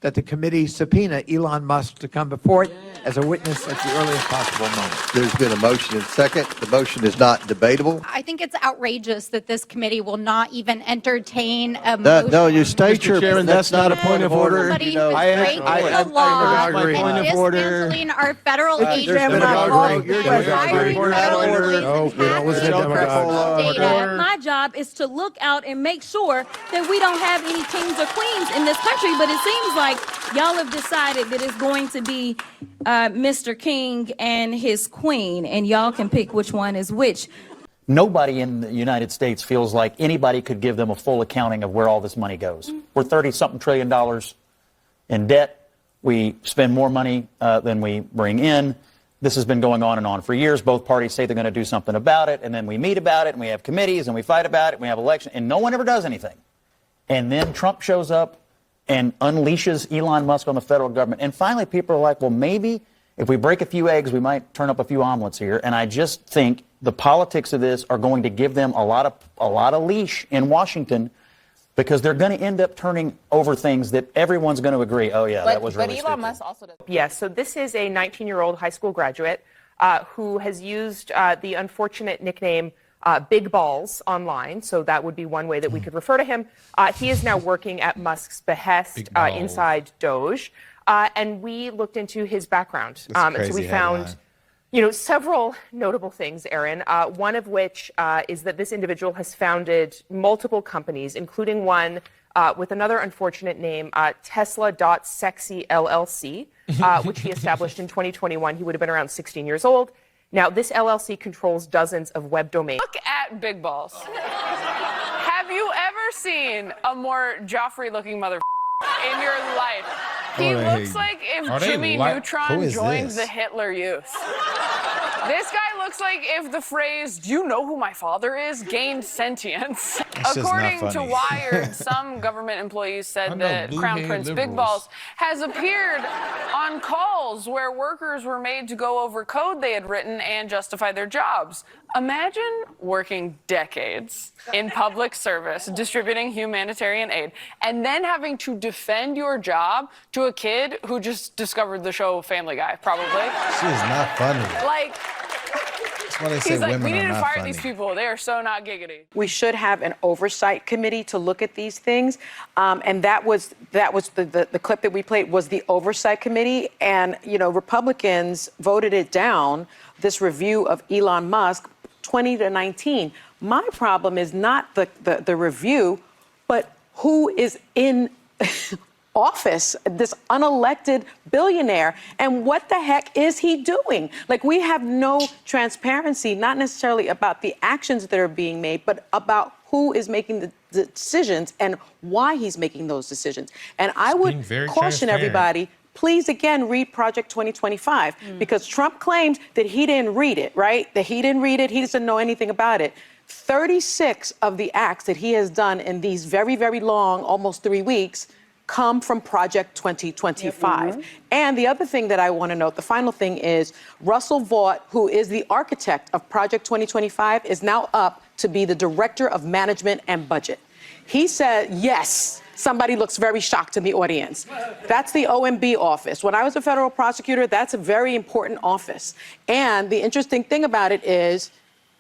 that the committee subpoena Elon Musk to come before it as a witness at the earliest possible moment. There's been a motion and second. The motion is not debatable. I think it's outrageous that this committee will not even entertain a motion. No, you state your... Mr. Chairman, that's not a point of order. Somebody You know, who's breaking I the law agree. and Point of order. dismantling our federal agencies You're and demagoguing. hiring federal Order. No, we don't listen to demagogues. data. My job is to look out and make sure that we don't have any kings or queens in this country, but it seems like y'all have decided that it's going to be Mr. King and his queen, and y'all can pick which one is which. Nobody in the United States feels like anybody could give them a full accounting of where all this money goes. We're $30-something trillion in debt. We spend more money than we bring in. This has been going on and on for years. Both parties say they're going to do something about it, and then we meet about it, and we have committees, and we fight about it, and we have elections, and no one ever does anything. And then Trump shows up and unleashes Elon Musk on the federal government. And finally, people are like, well, maybe if we break a few eggs, we might turn up a few omelets here. And I just think the politics of this are going to give them a lot of leash in Washington, because they're going to end up turning over things that everyone's going to agree, oh, yeah, that was really stupid. But Elon Musk also does. Yes, so this is a 19-year-old high school graduate who has used the unfortunate nickname Big Balls online, so that would be one way that we could refer to him. He is now working at Musk's behest inside Doge, and we looked into his background. And so we found, several notable things, Aaron, one of which is that this individual has founded multiple companies, including one with another unfortunate name, Tesla.Sexy LLC, which he established in 2021. He would have been around 16 years old. Now, this LLC controls dozens of web domains. Look at Big Balls. Have you ever seen a more Joffrey-looking mother in your life? He looks like if Jimmy Neutron joined the Hitler Youth. This guy looks like if the phrase, "Do you know who my father is?" gained sentience. According to Wired, some government employees said that Crown Prince Big Balls has appeared on calls where workers were made to go over code they had written and justify their jobs. Imagine working decades in public service, distributing humanitarian aid, and then having to defend your job to a kid who just discovered the show Family Guy, probably. She is not funny. Like, That's why they say he's like, women we need are to not fire funny. these people. They are so not giggity. We should have an oversight committee to look at these things. And that was the clip that we played was the oversight committee. And, Republicans voted it down, this review of Elon Musk, 20-19. My problem is not the review, but who is in office, this unelected billionaire, and what the heck is he doing? Like, we have no transparency, not necessarily about the actions that are being made, but about who is making the decisions and why he's making those decisions. And I would caution everybody, please, again, read Project 2025, because Trump claimed that he didn't read it, right? That he didn't read it, he doesn't know anything about it. 36 of the acts that he has done in these very, very long, almost 3 weeks, come from Project 2025. And the other thing that I want to note, the final thing is Russell Vought, who is the architect of Project 2025, is now up to be the Director of Management and Budget. He said, yes, somebody looks very shocked in the audience. That's the OMB office. When I was a federal prosecutor, that's a very important office. And the interesting thing about it is,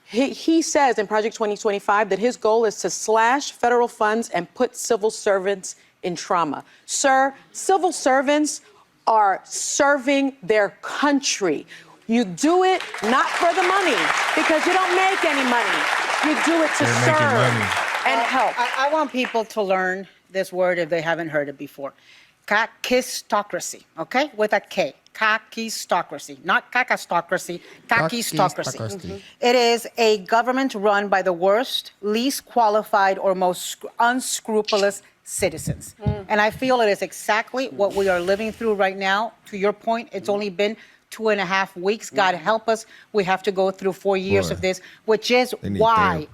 he says in Project 2025 that his goal is to slash federal funds and put civil servants in trauma. Sir, civil servants are serving their country. You do it not for the money, because you don't make any money. You do it to serve and help. I want people to learn this word if they haven't heard it before. Kakistocracy, okay? With a K. Kakistocracy, not kakistocracy, kakistocracy. It is a government run by the worst, least qualified, or most unscrupulous citizens. And I feel it is exactly what we are living through right now. To your point, it's only been 2.5 weeks. God help us. We have to go through 4 years of this, which is why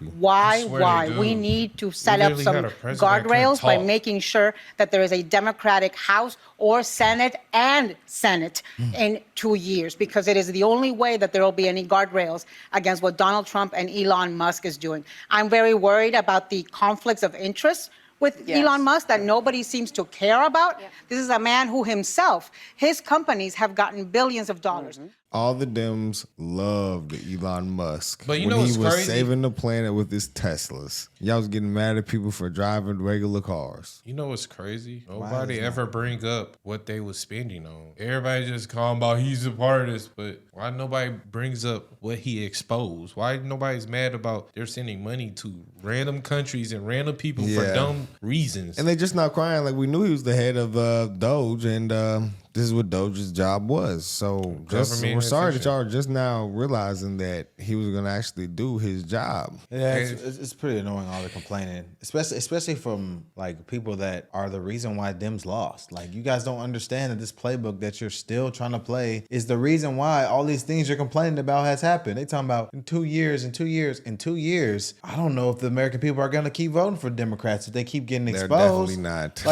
we need to set up some guardrails by making sure that there is a Democratic House or Senate and Senate in 2 years, because it is the only way that there will be any guardrails against what Donald Trump and Elon Musk is doing. I'm very worried about the conflicts of interest with Yes. Elon Musk that nobody seems to care about. This is a man who himself, his companies have gotten billions of dollars. All the Dems loved Elon Musk But you when know he what's was crazy? saving the planet with his Teslas. Y'all was getting mad at people for driving regular cars. You know what's crazy? Nobody ever bring up what they was spending on. Everybody just call him about he's a part of this, but why nobody brings up what he exposed? Why nobody's mad about they're sending money to random countries and random people for dumb reasons? And they just not crying. Like, we knew he was the head of Doge, and this is what Doge's job was. So we're sorry that y'all are just now realizing that he was going to actually do his job. Yeah, it's pretty annoying, all the complaining, especially from like people that are the reason why Dems lost. Like, you guys don't understand that this playbook that you're still trying to play is the reason why all these things you're complaining about has happened. They talking about in 2 years, in 2 years, in 2 years. I don't know if the American people are going to keep voting for Democrats if they keep getting They're exposed. definitely not.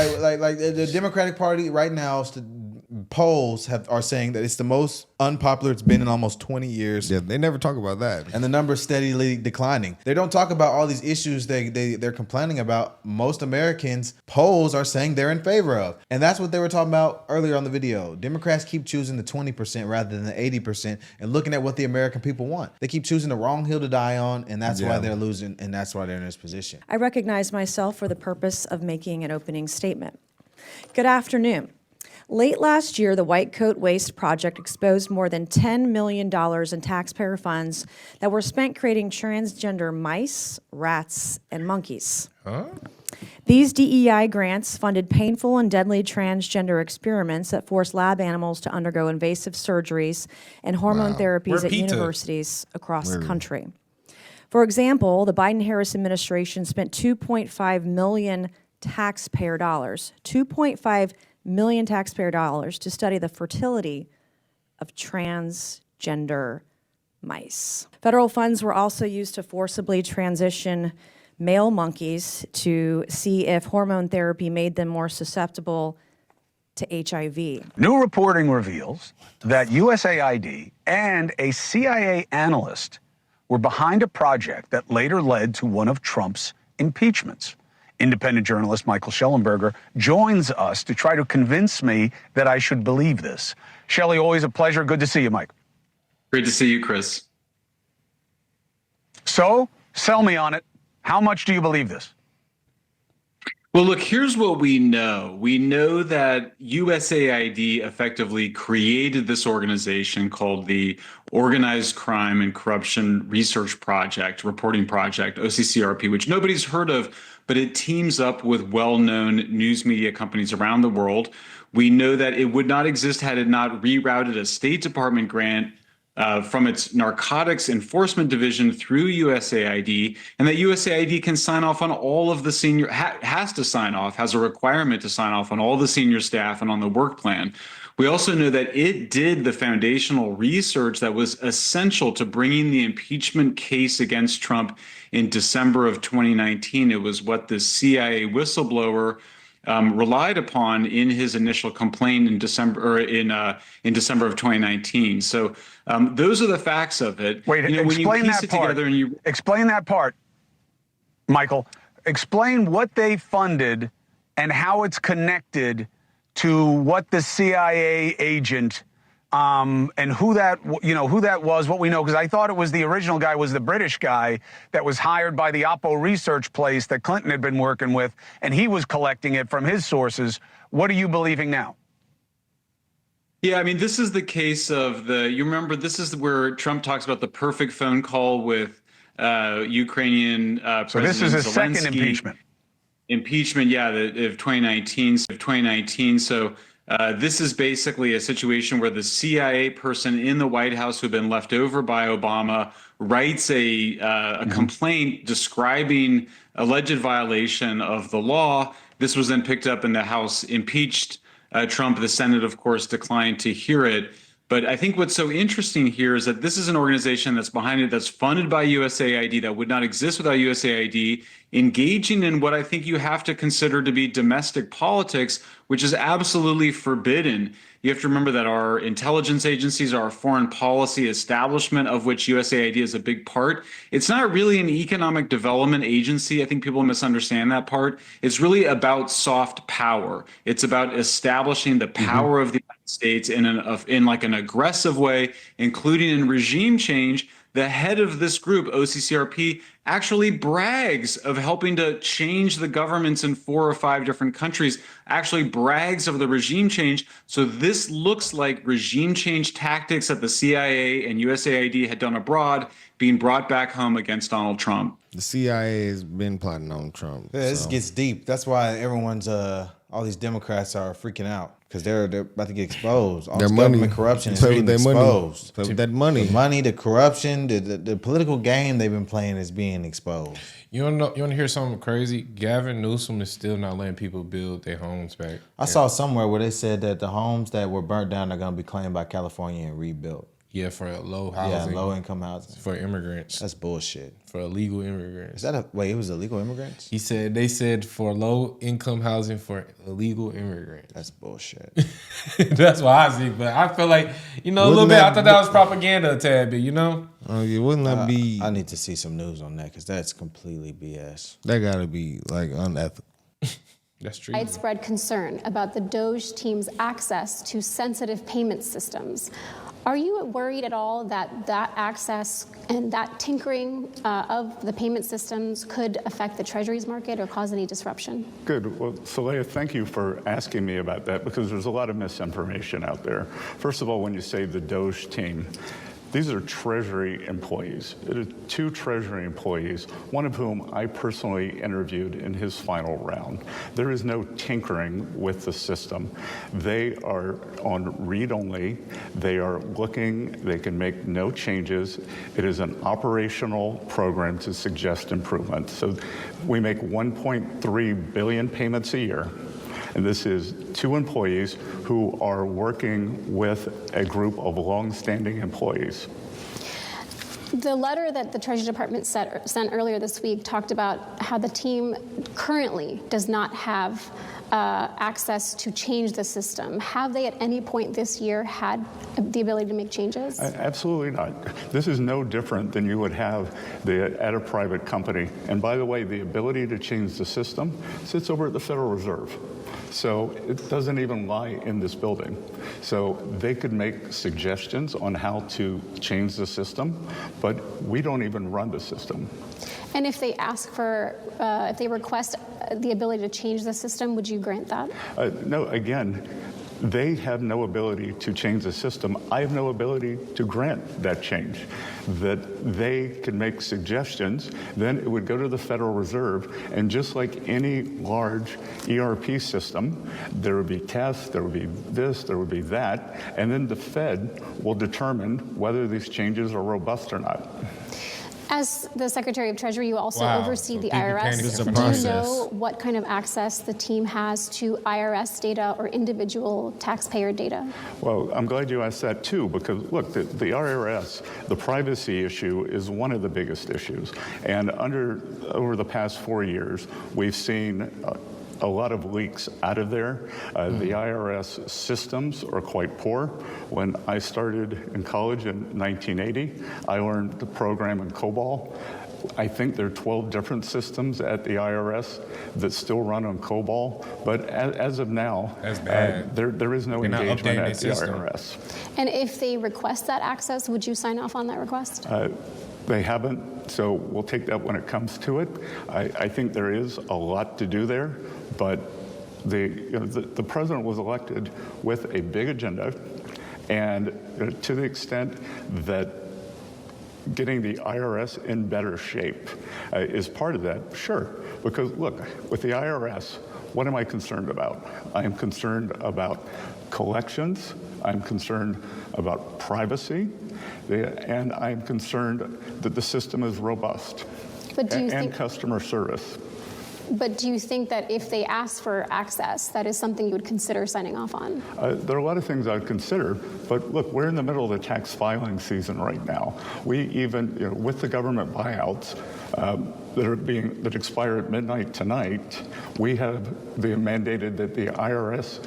Like the Democratic Party right now, polls are saying that it's the most unpopular it's been in almost 20 years. Yeah, they never talk about that. And the number's steadily declining. They don't talk about all these issues they're complaining about. Most Americans, polls are saying they're in favor of. And that's what they were talking about earlier on the video. Democrats keep choosing the 20% rather than the 80% and looking at what the American people want. They keep choosing the wrong hill to die on, and that's why they're losing, and that's why they're in this position. I recognize myself for the purpose of making an opening statement. Good afternoon. Late last year, the White Coat Waste Project exposed more than $10 million in taxpayer funds that were spent creating transgender mice, rats, and monkeys. These DEI grants funded painful and deadly transgender experiments that forced lab animals to undergo invasive surgeries and hormone therapies at universities across the country. For example, the Biden-Harris administration spent $2.5 million taxpayer dollars, $2.5 million taxpayer dollars to study the fertility of transgender mice. Federal funds were also used to forcibly transition male monkeys to see if hormone therapy made them more susceptible to HIV. New reporting reveals that USAID and a CIA analyst were behind a project that later led to one of Trump's impeachments. Independent journalist Michael Schellenberger joins us to try to convince me that I should believe this. Shelley, always a pleasure. Good to see you, Mike. Great to see you, Chris. So, sell me on it. How much do you believe this? Well, look, here's what we know. We know that USAID effectively created this organization called the Organized Crime and Corruption Research Project, Reporting Project, OCCRP, which nobody's heard of, but it teams up with well-known news media companies around the world. We know that it would not exist had it not rerouted a State Department grant from its Narcotics Enforcement Division through USAID, and that USAID can sign off on all of the senior, has to sign off, has a requirement to sign off on all the senior staff and on the work plan. We also know that it did the foundational research that was essential to bringing the impeachment case against Trump in December of 2019. It was what the CIA whistleblower relied upon in his initial complaint in December in December of 2019. So those are the facts of it. Wait, explain that part. Explain that part, Michael. Explain what they funded and how it's connected to what the CIA agent and who that was, what we know, because I thought it was the original guy was the British guy that was hired by the Oppo research place that Clinton had been working with, and he was collecting it from his sources. What are you believing now? Yeah, I mean, this is the case of you remember, this is where Trump talks about the perfect phone call with Ukrainian President Zelensky. So this is his second impeachment. Impeachment, yeah, of 2019. So this is basically a situation where the CIA person in the White House who'd been left over by Obama writes a complaint describing alleged violation of the law. This was then picked up and the House impeached Trump. The Senate, of course, declined to hear it. But I think what's so interesting here is that this is an organization that's behind it, that's funded by USAID, that would not exist without USAID. engaging in what I think you have to consider to be domestic politics, which is absolutely forbidden. You have to remember that our intelligence agencies, our foreign policy establishment, of which USAID is a big part, it's not really an economic development agency. I think people misunderstand that part. It's really about soft power. It's about establishing the power of the United States in like an aggressive way, including in regime change. The head of this group, OCCRP, actually brags of helping to change the governments in 4 or 5 different countries, actually brags of the regime change. So this looks like regime change tactics that the CIA and USAID had done abroad being brought back home against Donald Trump. The CIA has been plotting on Trump. Yeah, this gets deep. That's why everyone's all these Democrats are freaking out because they're about to get exposed. All Their this money, government corruption is play being with their exposed. Play with that money. The money, the corruption, the political game they've been playing is being exposed. You want to hear something crazy? Gavin Newsom is still not letting people build their homes back. I saw somewhere where they said that the homes that were burnt down are going to be claimed by California and rebuilt. Yeah, for low housing. Yeah, low income housing. For immigrants. That's bullshit. For illegal immigrants. Is that wait, it was illegal immigrants? They said for low income housing for illegal immigrants. That's bullshit. That's what I see. But I feel like, a little bit, I thought that was propaganda a tad bit, Oh, yeah, wouldn't that be? I need to see some news on that because that's completely BS. That got to be like unethical. That's true. Widespread concern about the Doge team's access to sensitive payment systems. Are you worried at all that that access and that tinkering of the payment systems could affect the Treasuries market or cause any disruption? Good. Well, Saleha, thank you for asking me about that because there's a lot of misinformation out there. First of all, when you say the Doge team, these are Treasury employees. It is 2 Treasury employees, one of whom I personally interviewed in his final round. There is no tinkering with the system. They are on read-only. They are looking. They can make no changes. It is an operational program to suggest improvement. So we make 1.3 billion payments a year. And this is 2 employees who are working with a group of long-standing employees. The letter that the Treasury Department sent earlier this week talked about how the team currently does not have access to change the system. Have they at any point this year had the ability to make changes? Absolutely not. This is no different than you would have at a private company. And by the way, the ability to change the system sits over at the Federal Reserve. So it doesn't even lie in this building. So they could make suggestions on how to change the system, but we don't even run the system. And if they ask for, if they request the ability to change the system, would you grant that? No, again, they have no ability to change the system. I have no ability to grant that change. That they can make suggestions, then it would go to the Federal Reserve, and just like any large ERP system, there would be tests, there would be this, there would be that, and then the Fed will determine whether these changes are robust or not. As the Secretary of Treasury, you also oversee the panic IRS. is a Do you process. know what kind of access the team has to IRS data or individual taxpayer data? Well, I'm glad you asked that too, because look, the IRS, the privacy issue is one of the biggest issues. And over the past 4 years, we've seen a lot of leaks out of there. The IRS systems are quite poor. When I started in college in 1980, I learned the program in COBOL. I think there are 12 different systems at the IRS that still run on COBOL, but as of now, there is no engagement at the IRS. And if they request that access, would you sign off on that request? They haven't, so we'll take that when it comes to it. I think there is a lot to do there, but the president was elected with a big agenda, and to the extent that getting the IRS in better shape is part of that, sure. Because look, with the IRS, what am I concerned about? I am concerned about collections, I'm concerned about privacy, and I'm concerned that the system is robust, but do you and customer service. But do you think that if they ask for access, that is something you would consider signing off on? There are a lot of things I'd consider, but look, we're in the middle of the tax filing season right now. We even, with the government buyouts, that expire at midnight tonight, we have mandated that the IRS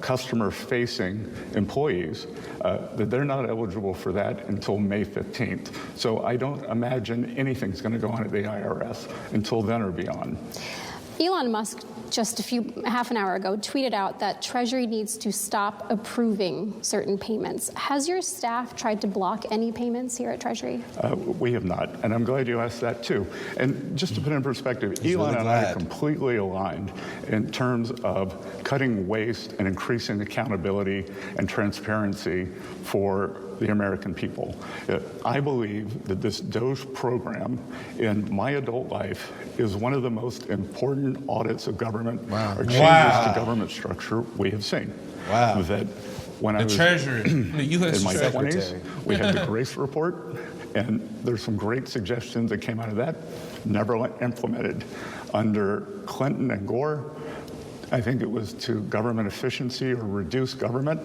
customer-facing employees, that they're not eligible for that until May 15th. So I don't imagine anything's going to go on at the IRS until then or beyond. Elon Musk just half an hour ago tweeted out that Treasury needs to stop approving certain payments. Has your staff tried to block any payments here at Treasury? We have not, and I'm glad you asked that too. And just to put in perspective, Elon and I are completely aligned in terms of cutting waste and increasing accountability and transparency for the American people. I believe that this DOGE program in my adult life is one of the most important audits of government or changes to government structure we have seen. Wow. That when I was Treasury, the U.S. in my Treasury. 20s, we had the Grace Report, and there's some great suggestions that came out of that, never implemented. Under Clinton and Gore, I think it was to government efficiency or reduce government.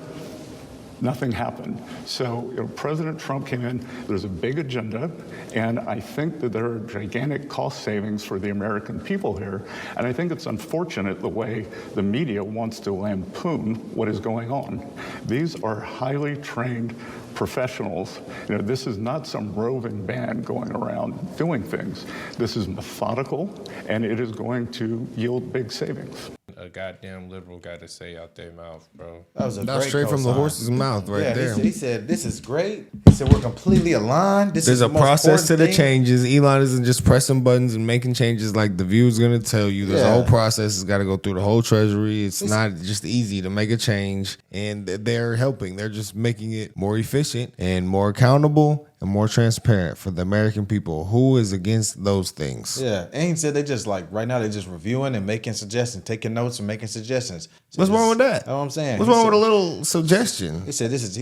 Nothing happened. So President Trump came in, there's a big agenda, and I think that there are gigantic cost savings for the American people here. And I think it's unfortunate the way the media wants to lampoon what is going on. These are highly trained professionals. This is not some roving band going around doing things. This is methodical, and it is going to yield big savings. A goddamn liberal got to say out their mouth, bro. That was That's straight from the horse's mouth right there. He said, this is great. He said, we're completely aligned. There's a process to the changes. Elon isn't just pressing buttons and making changes like The View is going to tell you. There's a whole process. It's got to go through the whole Treasury. It's not just easy to make a change. And they're helping. They're just making it more efficient and more accountable and more transparent for the American people. Who is against those things? Yeah, and he said they just right now they're just reviewing and making suggestions, taking notes and making suggestions. So What's wrong with that? That's what I'm saying. What's wrong with a little suggestion? He said this is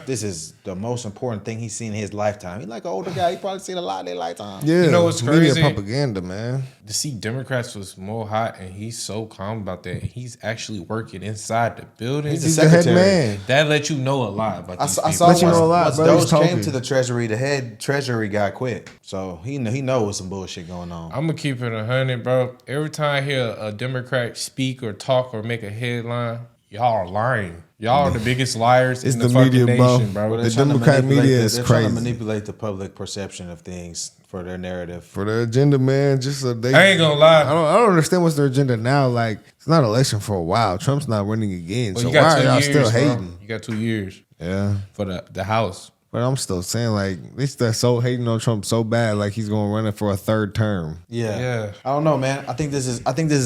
this is the most important thing he's seen in his lifetime. He's like an older guy. He probably seen a lot in their lifetime. Yeah, you know what's media crazy? propaganda, man. To see Democrats was more hot, and he's so calm about that. He's actually working inside the building. He's the head man. That let you know a lot about these people. I saw let you know a lot, once bro. those came to the Treasury, the head Treasury guy quit. So he knows some bullshit going on. I'm gonna keep it 100, bro. Every time I hear a Democrat speak or talk or make a headline, y'all are lying. Y'all are the biggest liars in the fucking media, nation, bro. The Democrat media is They're crazy. trying to manipulate the public perception of things for their narrative. For their agenda, man. Just so they. I ain't gonna lie. I don't understand what's their agenda now. Like, it's not an election for a while. Trump's not running again. Well, so you got why are 2 y'all years, still bro. hating? You got 2 years. Yeah. For the House. But I'm still saying, like, they're so hating on Trump so bad, like he's gonna run it for a third term. Yeah. I don't know, man. I think this is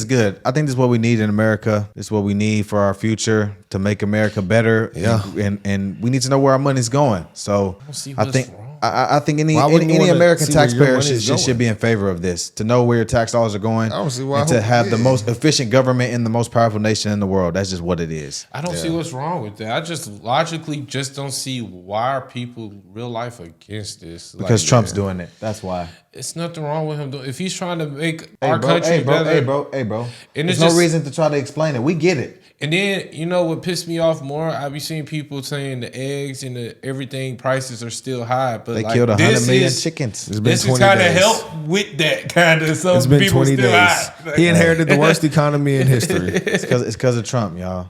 good. I think this is what we need in America. This is what we need for our future to make America better. Yeah. And we need to know where our money's going. So I think wrong. I think any Why wouldn't you wanna American see where your taxpayer money's should going? be in favor of this, to know where your tax dollars are going, I don't see why. and to have the most efficient government in the most powerful nation in the world. That's just what it is. I don't see what's wrong with that. I just logically just don't see why are people real life against this. Because Trump's doing it. That's why. It's nothing wrong with him. If he's trying to make Hey, our bro, country better, Hey, bro. And There's it's no just- reason to try to explain it. We get it. And then, you know what pissed me off more? I be seeing people saying the eggs and the everything prices are still high, but They like, killed 100 this million is- chickens. It's been This is 20 kind of days. help with that kind of. So It's been people 20 still days. high. He inherited the worst economy in history. It's because of Trump, y'all.